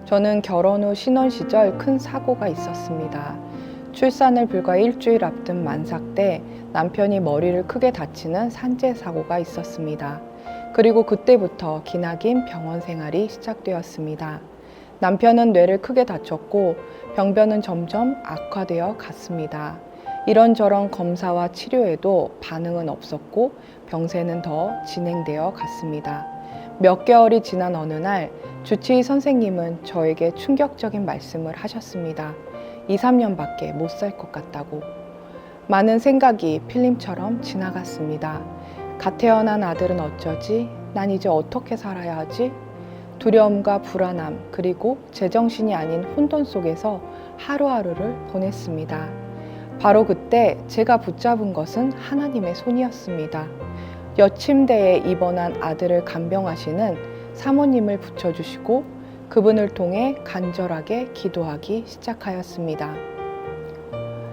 저는 결혼 후 신혼 시절 큰 사고가 있었습니다. 출산을 불과 일주일 앞둔 만삭 때 남편이 머리를 크게 다치는 산재 사고가 있었습니다. 그리고 그때부터 기나긴 병원 생활이 시작되었습니다. 남편은 뇌를 크게 다쳤고 병변은 점점 악화되어 갔습니다. 이런저런 검사와 치료에도 반응은 없었고 병세는 더 진행되어 갔습니다. 몇 개월이 지난 어느 날 주치의 선생님은 저에게 충격적인 말씀을 하셨습니다. 2, 3년밖에 못 살 것 같다고. 많은 생각이 필름처럼 지나갔습니다. 갓 태어난 아들은 어쩌지? 난 이제 어떻게 살아야 하지? 두려움과 불안함 그리고 제정신이 아닌 혼돈 속에서 하루하루를 보냈습니다. 바로 그때 제가 붙잡은 것은 하나님의 손이었습니다. 여침대에 입원한 아들을 간병하시는 사모님을 붙여주시고 그분을 통해 간절하게 기도하기 시작하였습니다.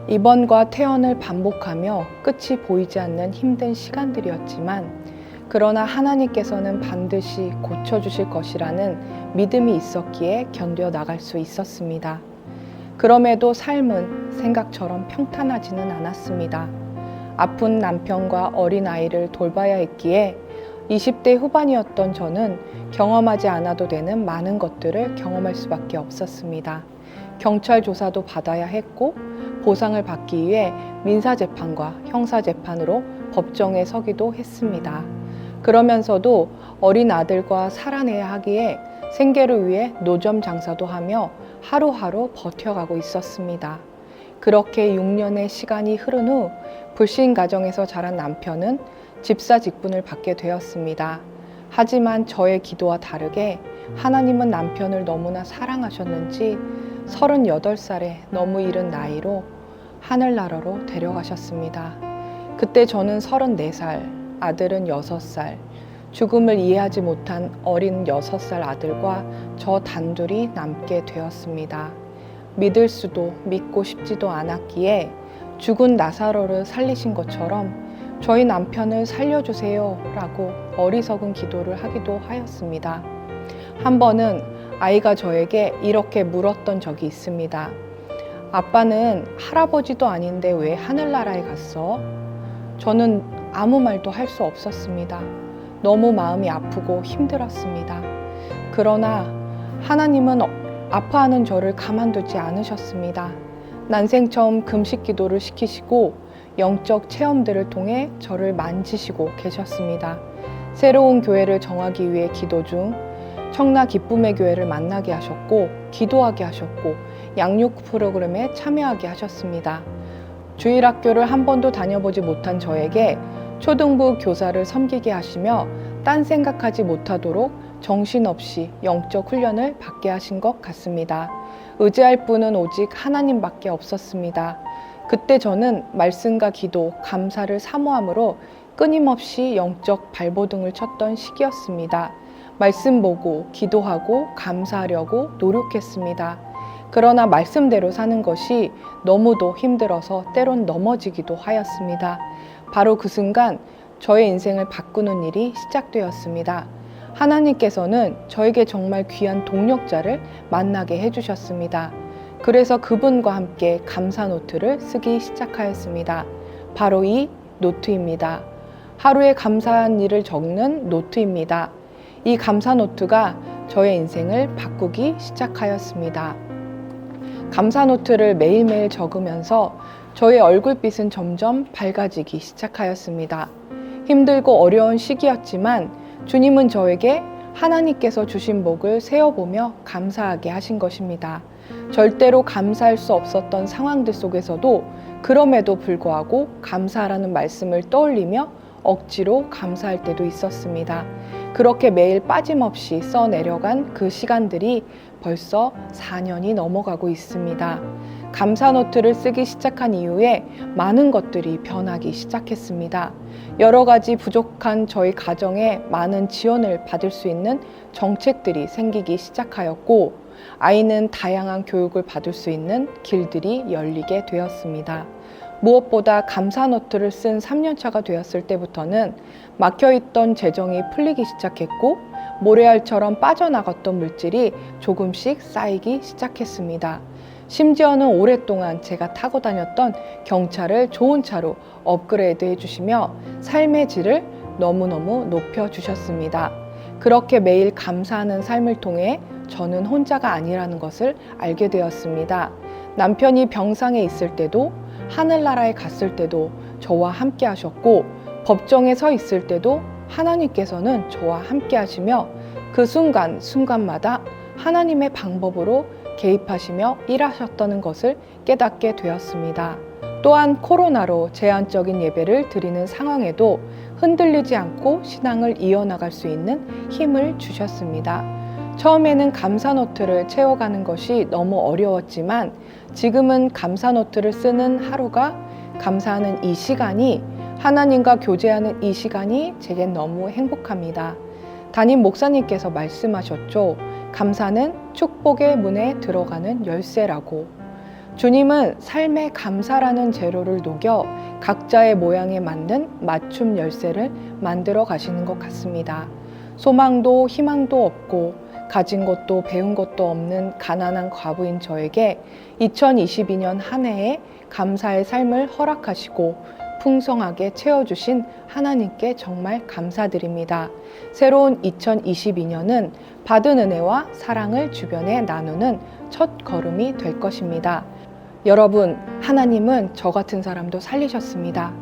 입원과 퇴원을 반복하며 끝이 보이지 않는 힘든 시간들이었지만 그러나 하나님께서는 반드시 고쳐주실 것이라는 믿음이 있었기에 견뎌 나갈 수 있었습니다. 그럼에도 삶은 생각처럼 평탄하지는 않았습니다. 아픈 남편과 어린 아이를 돌봐야 했기에 20대 후반이었던 저는 경험하지 않아도 되는 많은 것들을 경험할 수밖에 없었습니다. 경찰 조사도 받아야 했고 보상을 받기 위해 민사재판과 형사재판으로 법정에 서기도 했습니다. 그러면서도 어린 아들과 살아내야 하기에 생계를 위해 노점 장사도 하며 하루하루 버텨가고 있었습니다. 그렇게 6년의 시간이 흐른 후 불신 가정에서 자란 남편은 집사 직분을 받게 되었습니다. 하지만 저의 기도와 다르게 하나님은 남편을 너무나 사랑하셨는지 38살에 너무 이른 나이로 하늘나라로 데려가셨습니다. 그때 저는 34살, 아들은 6살, 죽음을 이해하지 못한 어린 6살 아들과 저 단둘이 남게 되었습니다. 믿을 수도 믿고 싶지도 않았기에 죽은 나사로를 살리신 것처럼 저희 남편을 살려주세요 라고 어리석은 기도를 하기도 하였습니다. 한 번은 아이가 저에게 이렇게 물었던 적이 있습니다. 아빠는 할아버지도 아닌데 왜 하늘나라에 갔어? 저는 아무 말도 할 수 없었습니다. 너무 마음이 아프고 힘들었습니다. 그러나 하나님은 아파하는 저를 가만두지 않으셨습니다. 난생 처음 금식 기도를 시키시고 영적 체험들을 통해 저를 만지시고 계셨습니다. 새로운 교회를 정하기 위해 기도 중 청라 기쁨의 교회를 만나게 하셨고 기도하게 하셨고 양육 프로그램에 참여하게 하셨습니다. 주일학교를 한 번도 다녀보지 못한 저에게 초등부 교사를 섬기게 하시며 딴 생각하지 못하도록 정신없이 영적 훈련을 받게 하신 것 같습니다. 의지할 분은 오직 하나님밖에 없었습니다. 그때 저는 말씀과 기도, 감사를 사모함으로 끊임없이 영적 발버둥을 쳤던 시기였습니다. 말씀 보고 기도하고 감사하려고 노력했습니다. 그러나 말씀대로 사는 것이 너무도 힘들어서 때론 넘어지기도 하였습니다. 바로 그 순간 저의 인생을 바꾸는 일이 시작되었습니다. 하나님께서는 저에게 정말 귀한 동력자를 만나게 해주셨습니다. 그래서 그분과 함께 감사 노트를 쓰기 시작하였습니다. 바로 이 노트입니다. 하루에 감사한 일을 적는 노트입니다. 이 감사 노트가 저의 인생을 바꾸기 시작하였습니다. 감사 노트를 매일매일 적으면서 저의 얼굴빛은 점점 밝아지기 시작하였습니다. 힘들고 어려운 시기였지만 주님은 저에게 하나님께서 주신 복을 세어보며 감사하게 하신 것입니다. 절대로 감사할 수 없었던 상황들 속에서도 그럼에도 불구하고 감사하라는 말씀을 떠올리며 억지로 감사할 때도 있었습니다. 그렇게 매일 빠짐없이 써내려간 그 시간들이 벌써 4년이 넘어가고 있습니다. 감사 노트를 쓰기 시작한 이후에 많은 것들이 변하기 시작했습니다. 여러 가지 부족한 저희 가정에 많은 지원을 받을 수 있는 정책들이 생기기 시작하였고 아이는 다양한 교육을 받을 수 있는 길들이 열리게 되었습니다. 무엇보다 감사 노트를 쓴 3년차가 되었을 때부터는 막혀있던 재정이 풀리기 시작했고 모래알처럼 빠져나갔던 물질이 조금씩 쌓이기 시작했습니다. 심지어는 오랫동안 제가 타고 다녔던 경차를 좋은 차로 업그레이드 해주시며 삶의 질을 너무너무 높여주셨습니다. 그렇게 매일 감사하는 삶을 통해 저는 혼자가 아니라는 것을 알게 되었습니다. 남편이 병상에 있을 때도, 하늘나라에 갔을 때도 저와 함께 하셨고, 법정에 서 있을 때도 하나님께서는 저와 함께 하시며 그 순간마다 하나님의 방법으로 개입하시며 일하셨다는 것을 깨닫게 되었습니다. 또한 코로나로 제한적인 예배를 드리는 상황에도 흔들리지 않고 신앙을 이어나갈 수 있는 힘을 주셨습니다. 처음에는 감사노트를 채워가는 것이 너무 어려웠지만 지금은 감사노트를 쓰는 하루가, 감사하는 이 시간이, 하나님과 교제하는 이 시간이 제겐 너무 행복합니다. 담임 목사님께서 말씀하셨죠. 감사는 축복의 문에 들어가는 열쇠라고. 주님은 삶의 감사라는 재료를 녹여 각자의 모양에 맞는 맞춤 열쇠를 만들어 가시는 것 같습니다. 소망도 희망도 없고 가진 것도 배운 것도 없는 가난한 과부인 저에게 2022년 한 해에 감사의 삶을 허락하시고 풍성하게 채워주신 하나님께 정말 감사드립니다. 새로운 2022년은 받은 은혜와 사랑을 주변에 나누는 첫 걸음이 될 것입니다. 여러분, 하나님은 저 같은 사람도 살리셨습니다.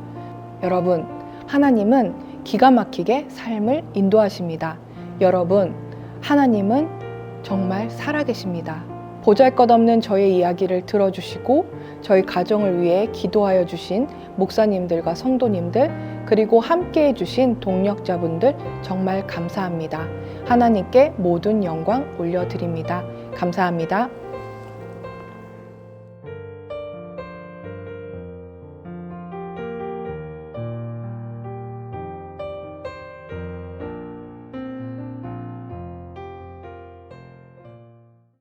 여러분, 하나님은 기가 막히게 삶을 인도하십니다. 여러분, 하나님은 정말 살아계십니다. 보잘것없는 저의 이야기를 들어주시고 저희 가정을 위해 기도하여 주신 목사님들과 성도님들, 그리고 함께해 주신 동력자분들 정말 감사합니다. 하나님께 모든 영광 올려드립니다. 감사합니다.